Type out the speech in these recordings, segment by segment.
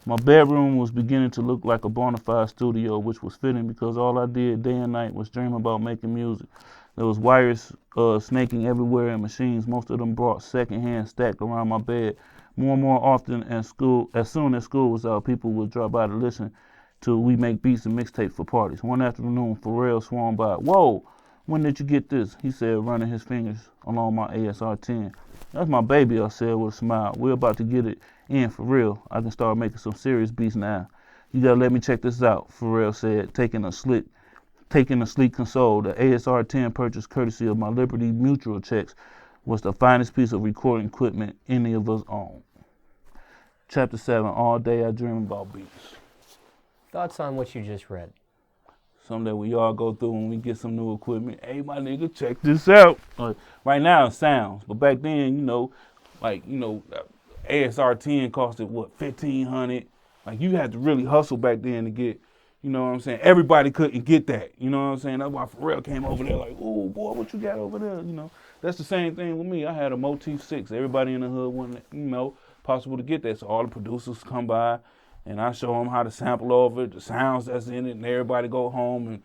My bedroom was beginning to look like a bona fide studio, which was fitting because all I did day and night was dream about making music. There was wires snaking everywhere and machines, most of them brought secondhand, stacked around my bed. More and more often as soon as school was out, people would drop by to listen to We Make Beats and Mixtapes for parties. One afternoon, Pharrell swung by. "Whoa, when did you get this?" he said, running his fingers along my ASR-10. "That's my baby," I said with a smile. "We're about to get it in for real. I can start making some serious beats now." "You gotta let me check this out," Pharrell said, taking a sleek console. The ASR-10 purchase courtesy of my Liberty Mutual checks was the finest piece of recording equipment any of us owned. Chapter 7, All Day I Dream About Beats. Thoughts on what you just read? Something that we all go through when we get some new equipment. "Hey, my nigga, check this out." Right now it sounds, but back then, ASR-10 costed what, $1,500? Like, you had to really hustle back then to get, you know what I'm saying? Everybody couldn't get that, you know what I'm saying? That's why Pharrell came over there like, "Ooh, boy, what you got over there?" That's the same thing with me. I had a Motif 6. Everybody in the hood wanted, possible to get that. So all the producers come by, and I show them how to sample over it, the sounds that's in it, and everybody go home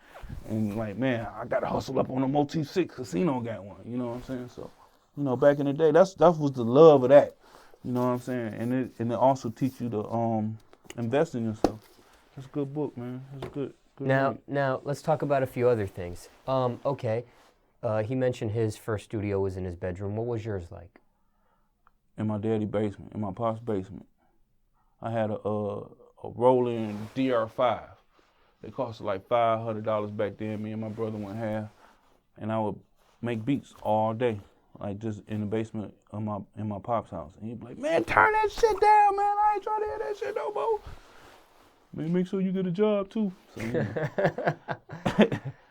and like, "Man, I got to hustle up on a Motif 6. Casino got one," you know what I'm saying? So, back in the day, that was the love of that, you know what I'm saying? And it also teach you to invest in yourself. It's a good book, man. It's a good Now let's talk about a few other things. Okay, he mentioned his first studio was in his bedroom. What was yours like? In my daddy's basement, in my pop's basement. I had a rolling DR5. They cost like $500 back then. Me and my brother went half, and I would make beats all day, like just in the basement of in my pop's house. And he'd be like, "Man, turn that shit down, man. I ain't trying to hear that shit no more. Man, make sure you get a job too." So,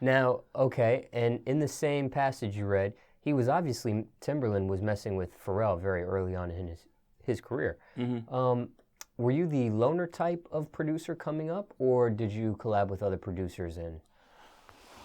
Now, okay, and in the same passage you read, Timbaland was messing with Pharrell very early on in his career. Mm-hmm. Were you the loner type of producer coming up, or did you collab with other producers?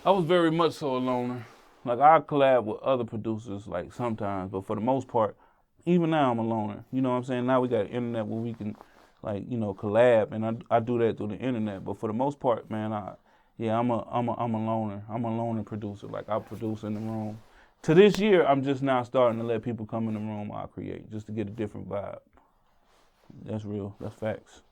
I was very much so a loner. Like, I collab with other producers, like, sometimes, but for the most part, even now I'm a loner. You know what I'm saying? Now we got the internet where we can, like, collab, and I do that through the internet. But for the most part, man, I'm a loner. I'm a loner producer. Like, I produce in the room. To this year, I'm just now starting to let people come in the room I create, just to get a different vibe. That's real. That's facts.